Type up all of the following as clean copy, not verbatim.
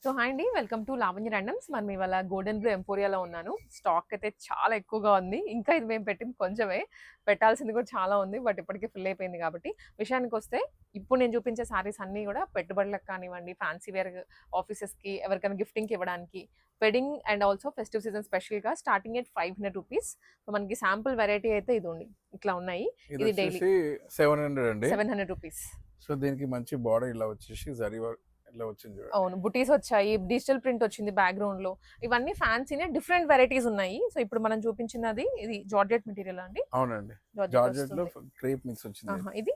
So hi అండి, welcome to Lavanya randoms. మనం ఇవాళ గోల్డెన్ బ్లూ ఎంపోరియాలో ఉన్నాను. స్టాక్ అయితే చాలా ఎక్కువగా ఉంది. ఇంకా ఇది మేము పెట్టింది కొంచెమే, పెట్టాల్సింది కూడా చాలా ఉంది. బట్ ఇప్పటికే ఫిల్ అయిపోయింది. కాబట్టి విషయానికి వస్తే ఇప్పుడు నేను చూపించే సారీస్ అన్నీ కూడా పెట్టుబడులకు కానివ్వండి, ఫ్యాన్సీ వేర్ ఆఫీసెస్కి, ఎవరికైనా గిఫ్టింగ్కి ఇవ్వడానికి, wedding and also festive season స్పెషల్గా స్టార్టింగ్ ఎట్ 500 రూపీస్. సో మనకి శాంపుల్ వెరైటీ అయితే ఇది ఉంది, ఇట్లా ఉన్నాయి. ఇది డైలీ 700 అండి. 700 రూపీస్. సో దీనికి మంచి బార్డర్ ఇలా వచ్చేసి జరీ ఇలా వచ్చింది చూడండి. అవును, బుటీస్ వచ్చాయి, డిజిటల్ ప్రింట్ వచ్చింది బ్యాక్గ్రౌండ్ లో. ఇవన్నీ ఫ్యాన్సీనే, డిఫరెంట్ వెరైటీస్ ఉన్నాయి. సో ఇప్పుడు మనం చూపించినది ఇది జార్జెట్ మెటీరియల్ అండి. అవునండి, జార్జెట్ లో క్రేప్ మిక్స్ వచ్చింది. ఇది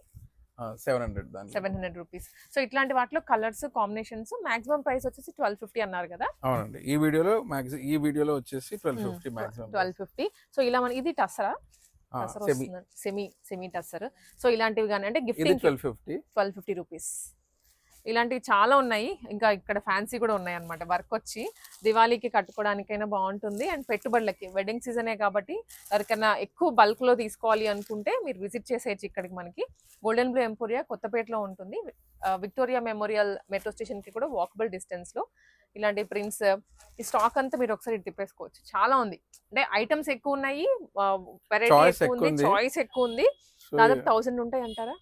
700 దాని 700 రూపీస్. సో ఇట్లాంటి వాటిలో కలర్స్ కాంబినేషన్స్ మాక్సిమం ప్రైస్ వచ్చేసి 1250 అన్నారు కదా. అవునండి, ఈ వీడియోలో వచ్చేసి 1250 మాక్సిమం 1250. సో ఇలా మన ఇది టసరా సెమీ టసర్. సో ఇలాంటివి కానీ అంటే గిఫ్టింగ్ 1250 రూపీస్. ఇలాంటివి చాలా ఉన్నాయి. ఇంకా ఇక్కడ ఫ్యాన్సీ కూడా ఉన్నాయి అన్నమాట. వర్క్ వచ్చి దివాళీకి కట్టుకోవడానికైనా బాగుంటుంది. అండ్ పెట్టుబడులకి, వెడ్డింగ్ సీజనే కాబట్టి ఎవరికైనా ఎక్కువ బల్క్లో తీసుకోవాలి అనుకుంటే మీరు విజిట్ చేసేయచ్చు ఇక్కడికి. మనకి గోల్డెన్ బ్లూ ఎంపోరియా కొత్తపేటలో ఉంటుంది. విక్టోరియా మెమోరియల్ మెట్రో స్టేషన్కి కూడా వాకబుల్ డిస్టెన్స్లో. ఇలాంటి ప్రింట్స్, ఈ స్టాక్ అంతా మీరు ఒకసారి తిప్పేసుకోవచ్చు. చాలా ఉంది, అంటే ఐటమ్స్ ఎక్కువ ఉన్నాయి, వెరైటీ ఎక్కువ ఉంది, చాయిస్ ఎక్కువ ఉంది. దాదాపు 1000 ఉంటాయి అంటారా?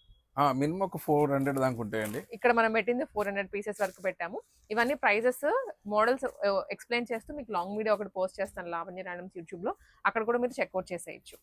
మినిమం ఒక 400 దాకా ఉంటాయండి. ఇక్కడ మనం పెట్టింది 400 పీసెస్ వరకు పెట్టాము. ఇవన్నీ ప్రైజెస్, మోడల్స్ ఎక్స్ప్లెయిన్ చేస్తూ మీకు లాంగ్ వీడియో ఒకటి పోస్ట్ చేస్తాను లావణ్య ర్యాండమ్స్ యూట్యూబ్లో. అక్కడ కూడా మీరు చెక్అవుట్ చేసేయచ్చు.